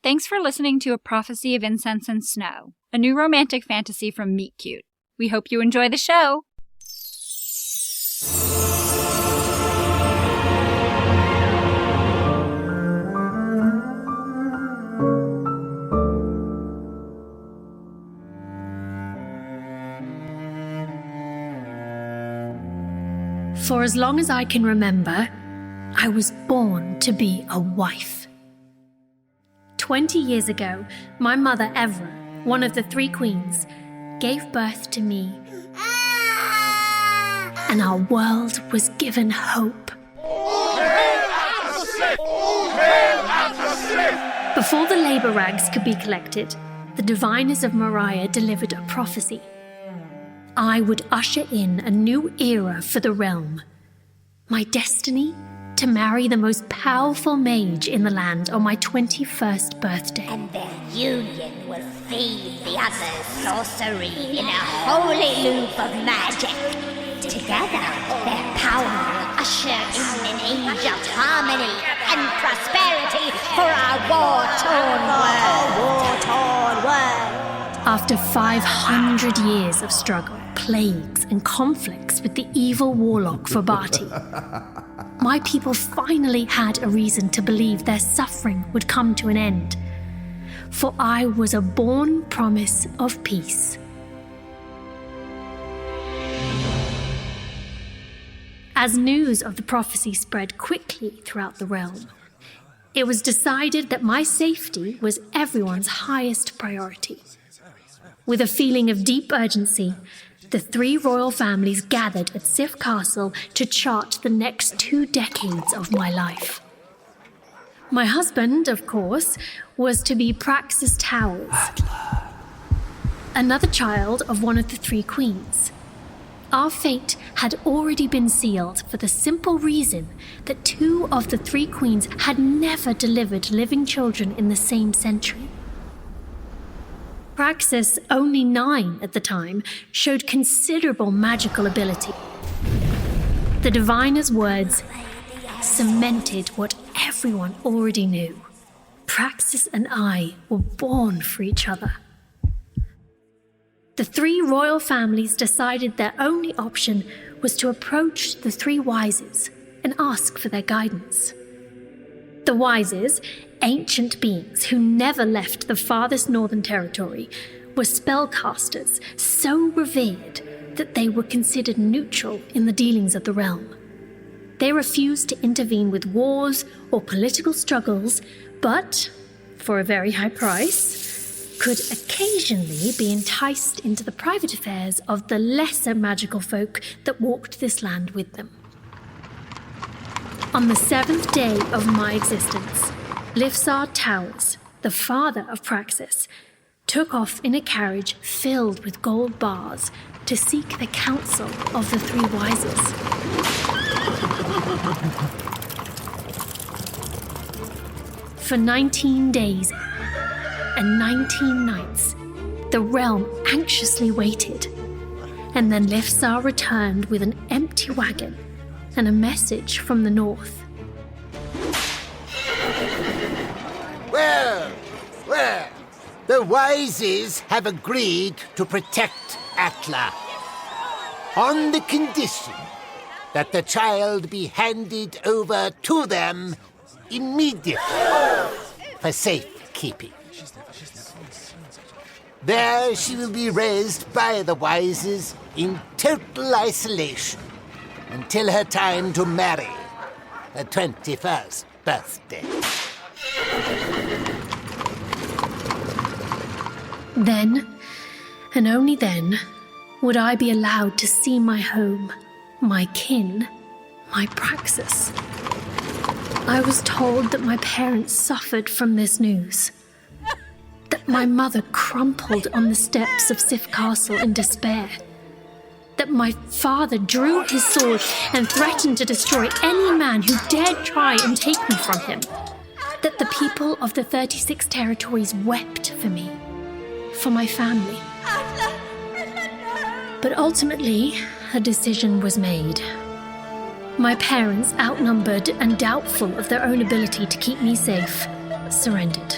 Thanks for listening to A Prophecy of Incense and Snow, a new romantic fantasy from Meet Cute. We hope you enjoy the show! For as long as I can remember, I was born to be a wife. 20 years ago, my mother, Evra, one of the 3 queens, gave birth to me. And our world was given hope. Before the labor rags could be collected, the diviners of Moriah delivered a prophecy. I would usher in a new era for the realm. My destiny? To marry the most powerful mage in the land on my 21st birthday. And their union will feed the other's sorcery in a holy loop of magic. Together, their power will usher in an age of harmony and prosperity for our war-torn world. After 500 years of struggle, plagues, and conflicts with the evil warlock Vogt, my people finally had a reason to believe their suffering would come to an end. For I was a born promise of peace. As news of the prophecy spread quickly throughout the realm, it was decided that my safety was everyone's highest priority. With a feeling of deep urgency, the 3 royal families gathered at Sif Castle to chart the next 2 decades of my life. My husband, of course, was to be Praxus Towers, another child of one of the 3 queens. Our fate had already been sealed for the simple reason that 2 of the 3 queens had never delivered living children in the same century. Praxus, only 9 at the time, showed considerable magical ability. The diviner's words cemented what everyone already knew. Praxus and I were born for each other. The 3 royal families decided their only option was to approach the 3 Wises and ask for their guidance. The Wises, ancient beings who never left the farthest northern territory, were spellcasters so revered that they were considered neutral in the dealings of the realm. They refused to intervene with wars or political struggles, but, for a very high price, could occasionally be enticed into the private affairs of the lesser magical folk that walked this land with them. On the 7th day of my existence, Lifsar Towers, the father of Praxus, took off in a carriage filled with gold bars to seek the counsel of the 3 Wises. For 19 days and 19 nights, the realm anxiously waited, and then Lifsar returned with an empty wagon and a message from the north. Well, the Wises have agreed to protect Atla on the condition that the child be handed over to them immediately for safekeeping. There she will be raised by the Wises in total isolation until her time to marry, her 21st birthday. Then, and only then, would I be allowed to see my home, my kin, my Praxus. I was told that my parents suffered from this news, that my mother crumpled on the steps of Sif Castle in despair, that my father drew his sword and threatened to destroy any man who dared try and take me from him, that the people of the 36 territories wept for me, for my family. But ultimately, a decision was made. My parents, outnumbered and doubtful of their own ability to keep me safe, surrendered.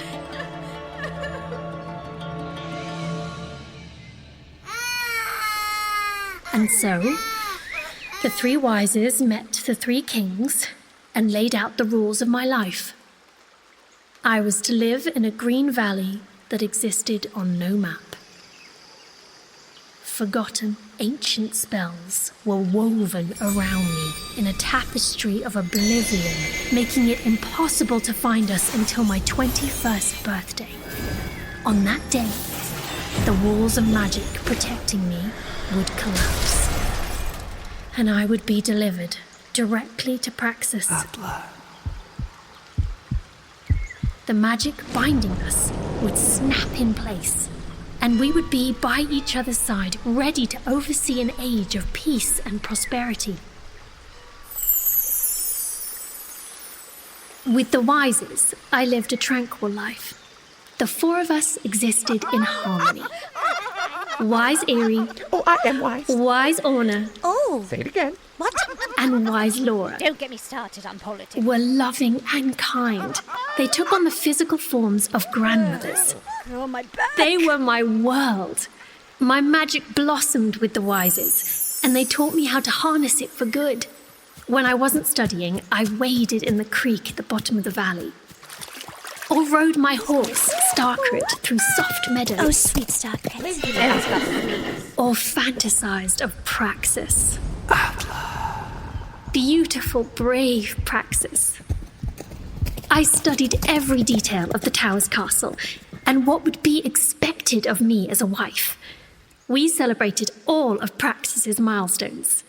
And so, the three wises met the three kings and laid out the rules of my life. I was to live in a green valley that existed on no map. Forgotten ancient spells were woven around me in a tapestry of oblivion, making it impossible to find us until my 21st birthday. On that day, the walls of magic protecting me would collapse, and I would be delivered directly to Praxus. Atla. The magic binding us would snap in place, and we would be by each other's side, ready to oversee an age of peace and prosperity. With the Wises, I lived a tranquil life. The four of us existed in harmony. Wise Eerie. Oh, I am wise. Wise Orna. Oh, Say it again. what? And wise Laura Don't get me started on politics. were loving and kind. They took on the physical forms of grandmothers. Oh, my back. They were my world. My magic blossomed with the Wises, and they taught me how to harness it for good. When I wasn't studying, I waded in the creek at the bottom of the valley, or rode my horse, Starkrit, through soft meadows. Oh, sweet Starkrit. Or fantasized of Praxus. Beautiful, brave Praxus. I studied every detail of the tower's castle and what would be expected of me as a wife. We celebrated all of Praxus's milestones.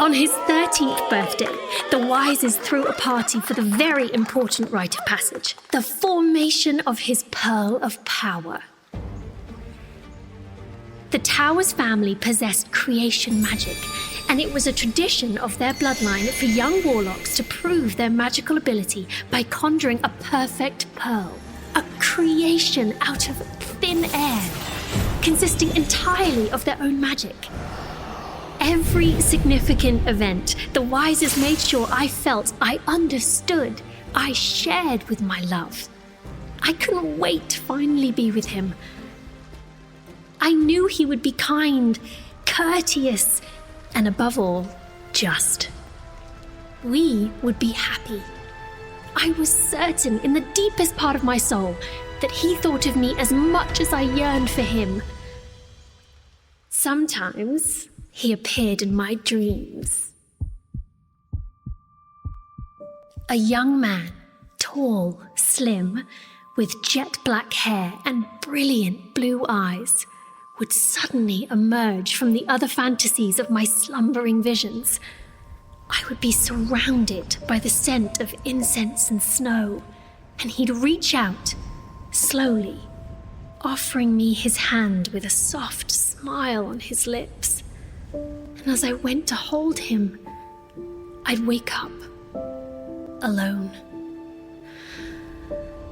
On his 13th birthday, the Wises threw a party for the very important rite of passage, the formation of his Pearl of Power. The Tower's family possessed creation magic, and it was a tradition of their bloodline for young warlocks to prove their magical ability by conjuring a perfect pearl, a creation out of thin air, consisting entirely of their own magic. Every significant event, the Wises made sure I felt I understood, I shared with my love. I couldn't wait to finally be with him. I knew he would be kind, courteous, and above all, just. We would be happy. I was certain in the deepest part of my soul that he thought of me as much as I yearned for him. Sometimes he appeared in my dreams. A young man, tall, slim, with jet black hair and brilliant blue eyes, would suddenly emerge from the other fantasies of my slumbering visions. I would be surrounded by the scent of incense and snow, and he'd reach out, slowly, offering me his hand with a soft smile on his lips. And as I went to hold him, I'd wake up, alone,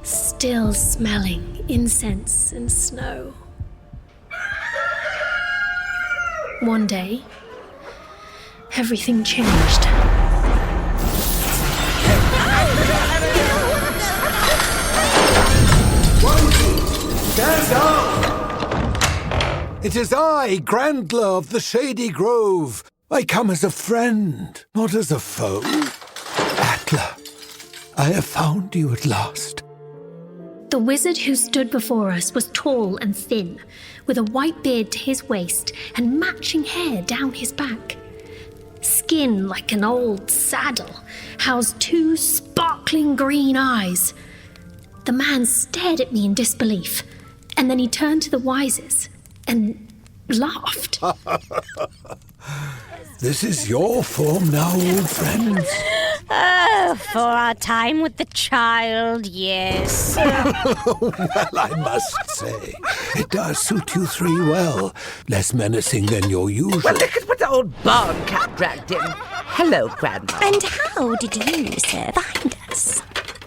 still smelling incense and snow. One day, everything changed. Stand up! It is I, Grandler of the Shady Grove. I come as a friend, not as a foe. Atla, I have found you at last. The wizard who stood before us was tall and thin, with a white beard to his waist and matching hair down his back. Skin like an old saddle, housed two sparkling green eyes. The man stared at me in disbelief, and then he turned to the Wises and laughed. This is your form now, old friends. Oh, for our time with the child, yes. Well, I must say, it does suit you three well. Less menacing than your usual. Well, look at what the old barn cat dragged in. Hello, Grandma. And how did you, sir, find us?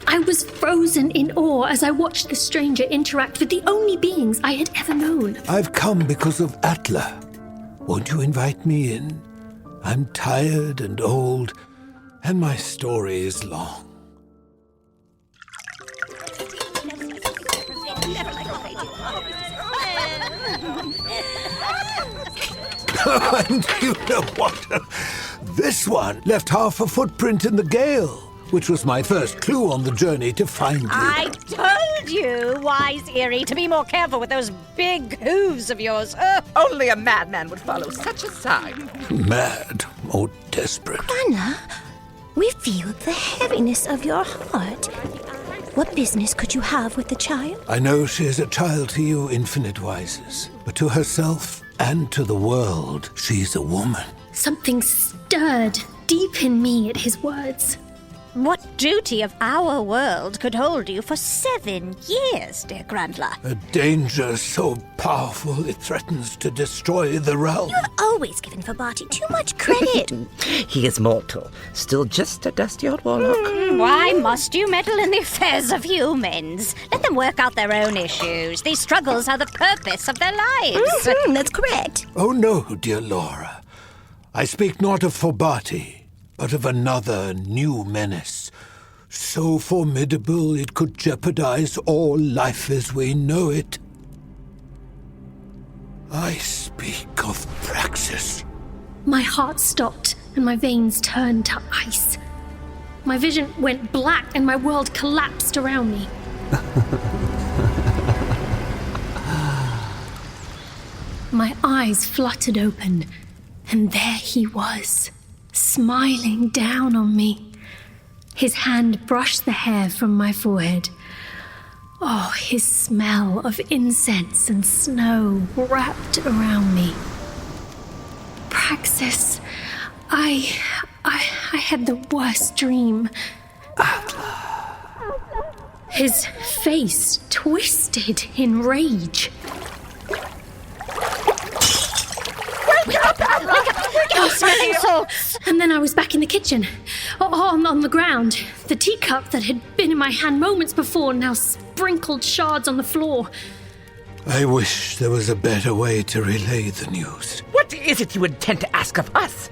I was frozen in awe as I watched the stranger interact with the only beings I had ever known. I've come because of Atla. Won't you invite me in? I'm tired and old, and my story is long. And you know what? This one left half a footprint in the gale, which was my first clue on the journey to find you. I told you, Wise Eerie, to be more careful with those big hooves of yours. Only a madman would follow such a sign. Mad or desperate. Anna, we feel the heaviness of your heart. What business could you have with the child? I know she is a child to you, Infinite Wises, but to herself and to the world, she's a woman. Something stirred deep in me at his words. What duty of our world could hold you for 7 years, dear Grandla? A danger so powerful it threatens to destroy the realm. You've always given Fogarty too much credit. He is mortal, still just a dusty old warlock. Why must you meddle in the affairs of humans? Let them work out their own issues. These struggles are the purpose of their lives. That's correct. Oh no, dear Laura. I speak not of Fogarty, but of another new menace, so formidable it could jeopardize all life as we know it. I speak of Praxus. My heart stopped and my veins turned to ice. My vision went black and my world collapsed around me. My eyes fluttered open, and there he was, smiling down on me. His hand brushed the hair from my forehead. Oh, his smell of incense and snow wrapped around me. Praxus, I had the worst dream. Atla. His face twisted in rage. Smelling salts! And then I was back in the kitchen, on the ground. The teacup that had been in my hand moments before now sprinkled shards on the floor. I wish there was a better way to relay the news. What is it you intend to ask of us?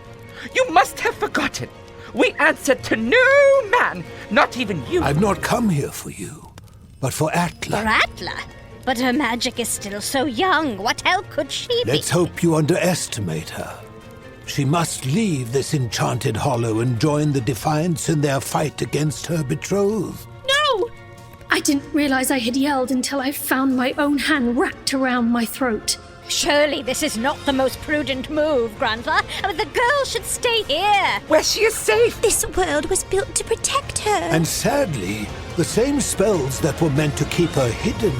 You must have forgotten. We answer to no man, not even you. I've not come here for you, but for Atla. For Atla? But her magic is still so young. What help could she be? Let's hope you underestimate her. She must leave this enchanted hollow and join the Defiants in their fight against her betrothed. No! I didn't realize I had yelled until I found my own hand wrapped around my throat. Surely this is not the most prudent move, Grandla. The girl should stay here. Where she is safe. This world was built to protect her. And sadly, the same spells that were meant to keep her hidden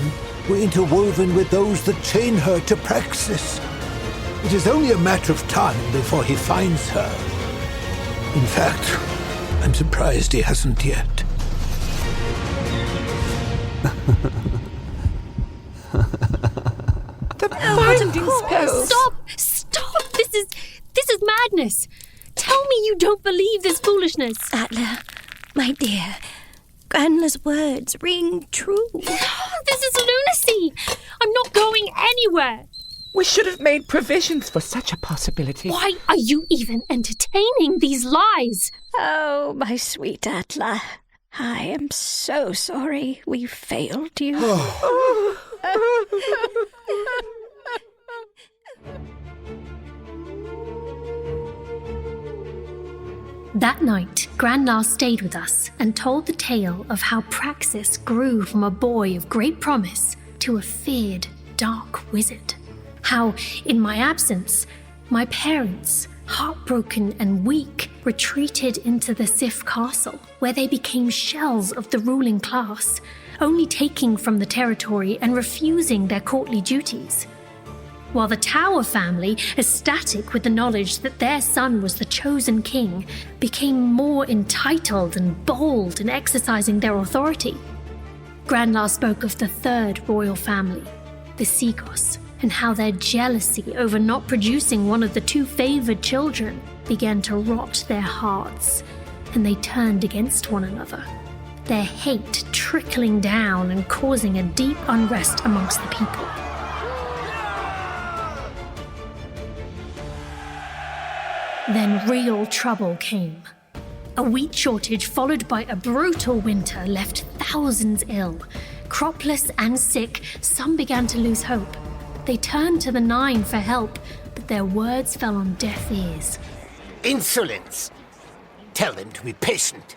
were interwoven with those that chain her to Praxus. It is only a matter of time before he finds her. In fact, I'm surprised he hasn't yet. The binding spells. Stop! This is madness. Tell me you don't believe this foolishness. Atla, my dear, Grandla's words ring true. This is lunacy. I'm not going anywhere. We should have made provisions for such a possibility. Why are you even entertaining these lies? Oh, my sweet Atla. I am so sorry we failed you. That night, Grandla stayed with us and told the tale of how Praxus grew from a boy of great promise to a feared, dark wizard. How, in my absence, my parents, heartbroken and weak, retreated into the Sif castle, where they became shells of the ruling class, only taking from the territory and refusing their courtly duties. While the Tower family, ecstatic with the knowledge that their son was the chosen king, became more entitled and bold in exercising their authority. Grandla spoke of the third royal family, the Seagos, and how their jealousy over not producing one of the two favored children began to rot their hearts, and they turned against one another, their hate trickling down and causing a deep unrest amongst the people. Then real trouble came. A wheat shortage followed by a brutal winter left thousands ill. Cropless and sick, some began to lose hope. They turned to the Nine for help, but their words fell on deaf ears. Insolence! Tell them to be patient.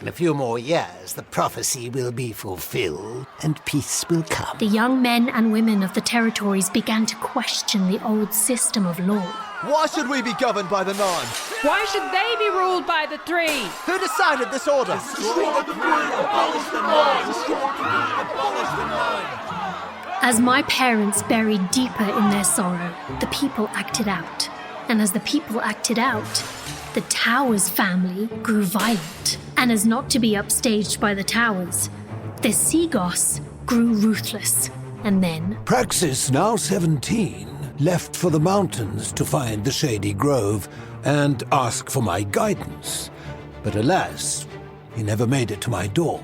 In a few more years, the prophecy will be fulfilled and peace will come. The young men and women of the territories began to question the old system of law. Why should we be governed by the 9? Why should they be ruled by the 3? Who decided this order? As my parents buried deeper in their sorrow, the people acted out. And as the people acted out, the Towers family grew violent. And as not to be upstaged by the Towers, the Seagoss grew ruthless. And then Praxus, now 17, left for the mountains to find the Shady Grove and ask for my guidance. But alas, he never made it to my door.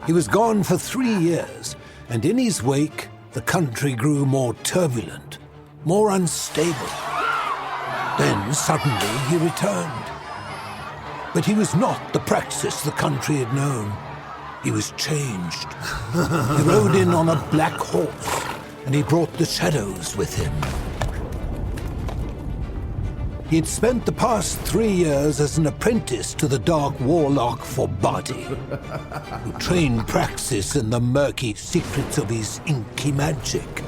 He was gone for 3 years, and in his wake, the country grew more turbulent, more unstable. Then suddenly he returned. But he was not the Praxus the country had known. He was changed. He rode in on a black horse, and he brought the shadows with him. He had spent the past 3 years as an apprentice to the dark warlock Vogt, who trained Praxus in the murky secrets of his inky magic.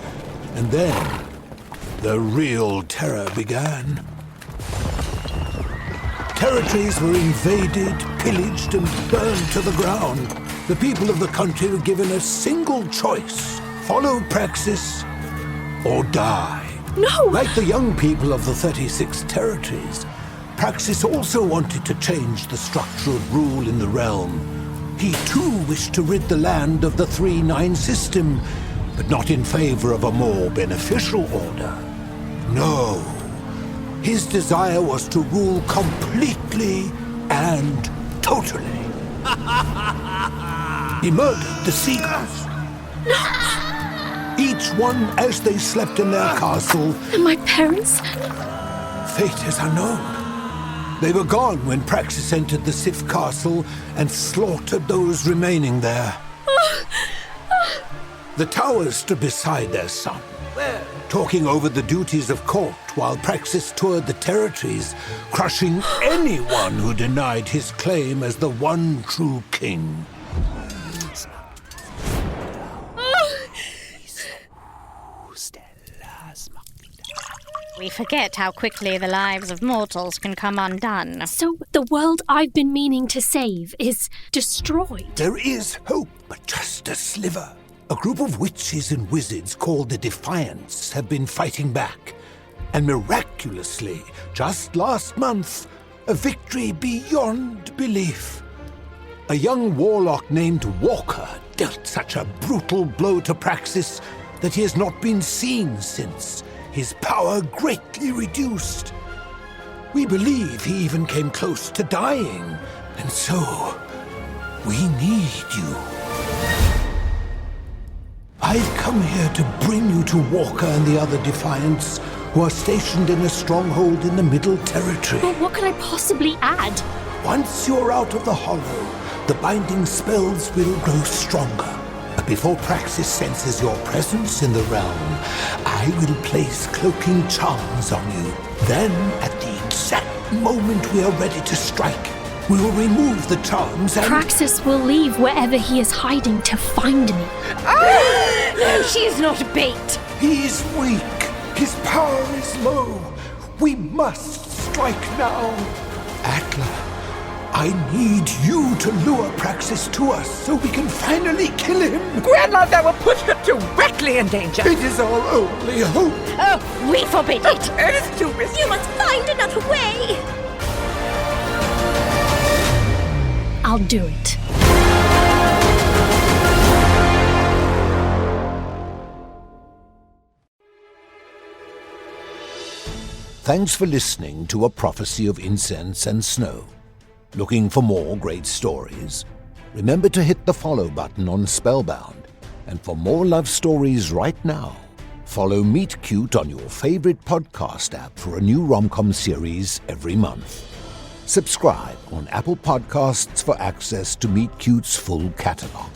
And then, the real terror began. Territories were invaded, pillaged, and burned to the ground. The people of the country were given a single choice: follow Praxus or die. No! Like the young people of the 36 territories, Praxus also wanted to change the structure of rule in the realm. He too wished to rid the land of the 3-9 system, but not in favor of a more beneficial order. No. His desire was to rule completely and totally. He murdered the Seagulls. Each one as they slept in their castle. And my parents? Fate is unknown. They were gone when Praxus entered the Sif castle and slaughtered those remaining there. The Towers stood beside their son, talking over the duties of court while Praxus toured the territories, crushing anyone who denied his claim as the one true king. We forget how quickly the lives of mortals can come undone. So the world I've been meaning to save is destroyed. There is hope, but just a sliver. A group of witches and wizards called the Defiants have been fighting back. And miraculously, just last month, a victory beyond belief. A young warlock named Walker dealt such a brutal blow to Praxus that he has not been seen since, his power greatly reduced. We believe he even came close to dying, and so we need you. I've come here to bring you to Walker and the other Defiants, who are stationed in a stronghold in the Middle Territory. But what could I possibly add? Once you're out of the hollow, the binding spells will grow stronger. But before Praxus senses your presence in the realm, I will place cloaking charms on you. Then, at the exact moment we are ready to strike, we will remove the charms and... Praxus will leave wherever he is hiding to find me. No, she is not bait. He is weak. His power is low. We must strike now. Atla, I need you to lure Praxus to us so we can finally kill him. Grandma, that will put her directly in danger. It is our only hope. Oh, we forbid it. It is too risky. You must find another way! I'll do it. Thanks for listening to A Prophecy of Incense and Snow. Looking for more great stories? Remember to hit the follow button on Spellbound. And for more love stories right now, follow Meet Cute on your favorite podcast app for a new rom-com series every month. Subscribe on Apple Podcasts for access to Meet Cute's full catalog.